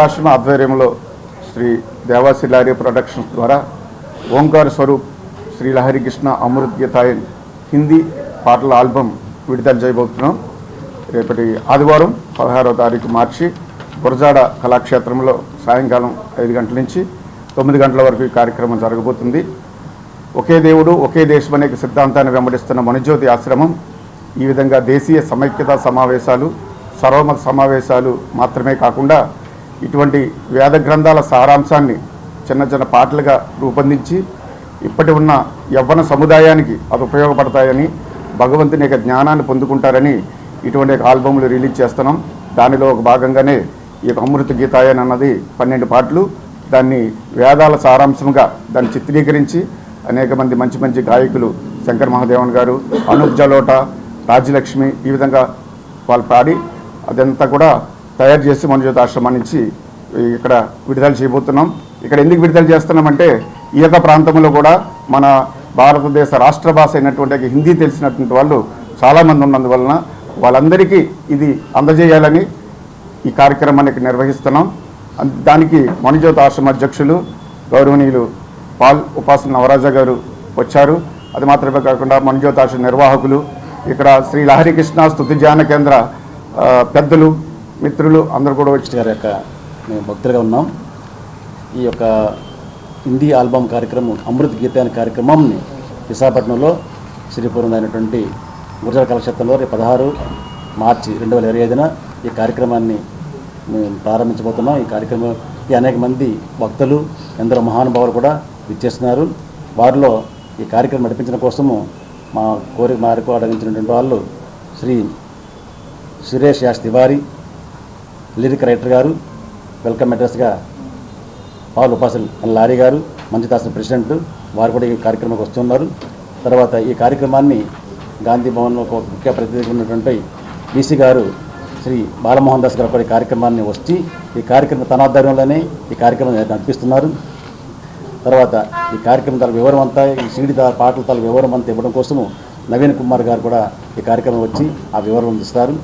ఆశ్రమ ఆధ్వర్యంలో Shri Dewasi lorry productions ద్వారా ఓంకార స్వరూప్ శ్రీ లహరి కృష్ణ అమృత్ గీతాయన్ హిందీ పాటల ఆల్బమ్ విడుదల చేయబోతున్నాం. రేపటి ఆదివారం 16వ తారీఖు మార్చి గురజాడ కళాక్షేత్రంలో సాయంకాలం 5 గంటల నుంచి 9 గంటల వరకు ఈ కార్యక్రమం జరగబోతుంది. ఒకే దేవుడు ఒకే దేశం అనే సిద్ధాంతాన్ని వెంబడిస్తున్న మణిజ్యోతి ఆశ్రమం ఈ విధంగా దేశీయ సమైక్యతా సమావేశాలు, సర్వమత సమావేశాలు మాత్రమే కాకుండా ఇటువంటి వేద గ్రంథాల సారాంశాన్ని చిన్న చిన్న పాటలుగా రూపొందించి ఇప్పటి ఉన్న యవ్వన సముదాయానికి అది ఉపయోగపడతాయని, భగవంతుని యొక్క జ్ఞానాన్ని పొందుకుంటారని ఇటువంటి ఆల్బమ్లు రిలీజ్ చేస్తున్నాం. దానిలో ఒక భాగంగానే ఈ అమృత గీతాయన్ అన్నది 12 పాటలు. దాన్ని వేదాల సారాంశంగా దాన్ని చిత్రీకరించి అనేక మంది మంచి మంచి గాయకులు శంకర్ మహాదేవన్ గారు, అనూప్ జలోట, రాజ్యలక్ష్మి ఈ విధంగా వాళ్ళు పాడి అదంతా కూడా తయారు చేసి మణిజ్యోతి ఆశ్రమం నుంచి ఇక్కడ విడుదల చేయబోతున్నాం. ఇక్కడ ఎందుకు విడుదల చేస్తున్నామంటే ఈ యొక్క ప్రాంతంలో కూడా మన భారతదేశ రాష్ట్ర భాష అయినటువంటి హిందీ తెలిసినటువంటి వాళ్ళు చాలామంది ఉన్నందువలన వాళ్ళందరికీ ఇది అందజేయాలని ఈ కార్యక్రమాన్ని నిర్వహిస్తున్నాం. దానికి మణిజ్యోతి ఆశ్రమ అధ్యక్షులు గౌరవనీయులు పాల్ ఉపాసన నవరాజ గారు వచ్చారు. అది మాత్రమే కాకుండా మణిజ్యోతి ఆశ్రమ నిర్వాహకులు, ఇక్కడ శ్రీ లహరి కృష్ణ స్తుతి ధ్యాన కేంద్ర పెద్దలు, మిత్రులు అందరూ కూడా వచ్చి గారి యొక్క మేము భక్తులుగా ఉన్నాం. ఈ యొక్క హిందీ ఆల్బమ్ కార్యక్రమం అమృత్ గీత అనే కార్యక్రమాన్ని విశాఖపట్నంలో శ్రీపురం అయినటువంటి గురజాడ కళాక్షేత్రంలో 16 మార్చి 2025న ఈ కార్యక్రమాన్ని మేము ప్రారంభించబోతున్నాం. ఈ కార్యక్రమానికి అనేక మంది భక్తులు, ఎందరో మహానుభావులు కూడా విచ్చేస్తున్నారు. వారిలో ఈ కార్యక్రమం నడిపించడం కోసము మా కోరిక మేరకు అడగించినటువంటి వాళ్ళు శ్రీ సురేష్ యాష్ తివారీ, లిరిక్ రైటర్ గారు, వెల్కమ్ అడ్రస్గా పాల్ ఉపాసల్ లారీ గారు, మంచిదాసన్ ప్రెసిడెంట్, వారు కూడా ఈ కార్యక్రమానికి వస్తున్నారు. తర్వాత ఈ కార్యక్రమాన్ని గాంధీ భవన్లో ఒక ముఖ్య ప్రతినిధి ఉన్నటువంటి బీసీ గారు శ్రీ బాలమోహన్ దాస్ గారు కూడా ఈ కార్యక్రమాన్ని వచ్చి ఈ కార్యక్రమం తన ఆధ్వర్యంలోనే ఈ కార్యక్రమం నడిపిస్తున్నారు. తర్వాత ఈ కార్యక్రమం తన వివరం అంతా, ఈ సీడీ పాటల తల వివరం అంతా ఇవ్వడం కోసము నవీన్ కుమార్ గారు కూడా ఈ కార్యక్రమం వచ్చి ఆ వివరం ఇస్తారు.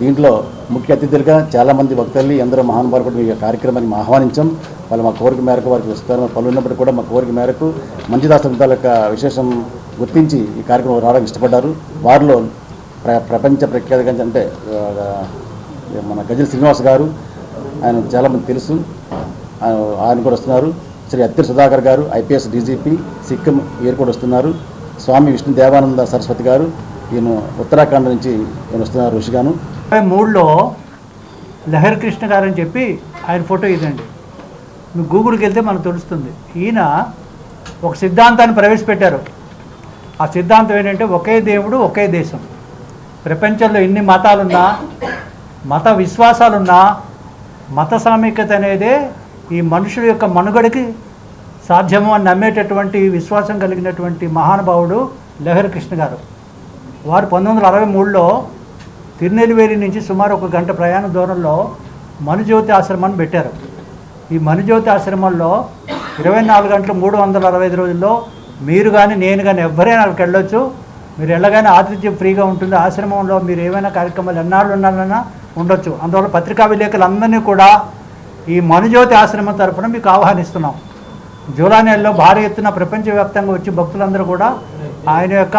దీంట్లో ముఖ్య అతిథులుగా చాలామంది భక్తుల్ని, ఎందరో మహానుభావులు కూడా ఈ కార్యక్రమాన్ని మేము ఆహ్వానించాం. వాళ్ళు మా కోరిక మేరకు వారికి విస్తారు పలు ఉన్నప్పటికీ కూడా మా కోరిక మేరకు మంచిదాస గ్రంథాల యొక్క విశేషం గుర్తించి ఈ కార్యక్రమం రావడానికి ఇష్టపడ్డారు. వారిలో ప్రపంచ ప్రఖ్యాతిగా అంటే మన గజల్ శ్రీనివాస్ గారు, ఆయన చాలామంది తెలుసు, ఆయన కూడా వస్తున్నారు. శ్రీ అత్తిరి సుధాకర్ గారు, ఐపీఎస్ డీజీపీ, సిక్కిం వీరు కూడా వస్తున్నారు. స్వామి విష్ణు దేవానంద సరస్వతి గారు, ఈయన ఉత్తరాఖండ్ నుంచి ఈయన వస్తున్నారు. ఋషిగాను 23లో లహరి కృష్ణ గారు అని చెప్పి ఆయన ఫోటో ఇదండి. మీకు గూగుల్కి వెళ్తే మనకు తెలుస్తుంది. ఈయన ఒక సిద్ధాంతాన్ని ప్రవేశపెట్టారు. ఆ సిద్ధాంతం ఏంటంటే ఒకే దేవుడు ఒకే దేశం. ప్రపంచంలో ఎన్ని మతాలున్నా, మత విశ్వాసాలున్నా, మత సామీక్యత అనేదే ఈ మనుషుల యొక్క మనుగడకి సాధ్యము అని నమ్మేటటువంటి విశ్వాసం కలిగినటువంటి మహానుభావుడు లహరి కృష్ణ గారు. వారు 1963లో తిరునెల్వేలి నుంచి సుమారు 1 గంట ప్రయాణ దూరంలో మణిజ్యోతి ఆశ్రమాన్ని పెట్టారు. ఈ మణిజ్యోతి ఆశ్రమంలో 24 గంటలు 365 రోజుల్లో మీరు కానీ నేను కానీ ఎవరైనా అక్కడికి వెళ్ళొచ్చు. మీరు వెళ్ళగానే ఆతిథ్యం ఫ్రీగా ఉంటుంది. ఆశ్రమంలో మీరు ఏమైనా కార్యక్రమాలు ఎన్నాళ్ళు ఉన్నారన్నా ఉండొచ్చు. అందువల్ల పత్రికా విలేకరులందరినీ కూడా ఈ మణిజ్యోతి ఆశ్రమం తరఫున మీకు ఆహ్వానిస్తున్నాం. జూలై నెలలో భారీ ఎత్తున ప్రపంచవ్యాప్తంగా వచ్చి భక్తులందరూ కూడా ఆయన యొక్క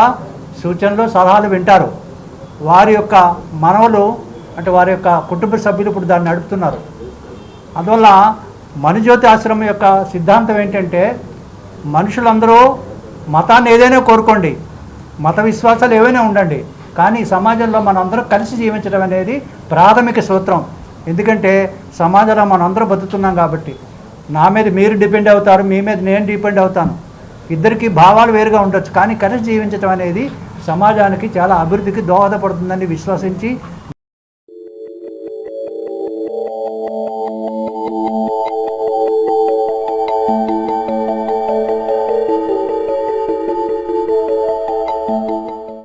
సూచనలు, సలహాలు వింటారు. వారి యొక్క మనవలు అంటే వారి యొక్క కుటుంబ సభ్యులు ఇప్పుడు దాన్ని నడుపుతున్నారు. అందువల్ల మణిజ్యోతి ఆశ్రమం యొక్క సిద్ధాంతం ఏంటంటే మనుషులందరూ మతాన్ని ఏదైనా కోరుకోండి, మత విశ్వాసాలు ఏవైనా ఉండండి, కానీ సమాజంలో మనందరం కలిసి జీవించడం అనేది ప్రాథమిక సూత్రం. ఎందుకంటే సమాజంలో మనందరం బతుకుతున్నాం కాబట్టి నా మీద మీరు డిపెండ్ అవుతారు, మీ మీద నేను డిపెండ్ అవుతాను. ఇద్దరికి భావాలు వేరుగా ఉండొచ్చు, కానీ కలిసి జీవించడం అనేది సమాజానికి చాలా అభివృద్ధికి దోహదపడుతుందని విశ్వసించి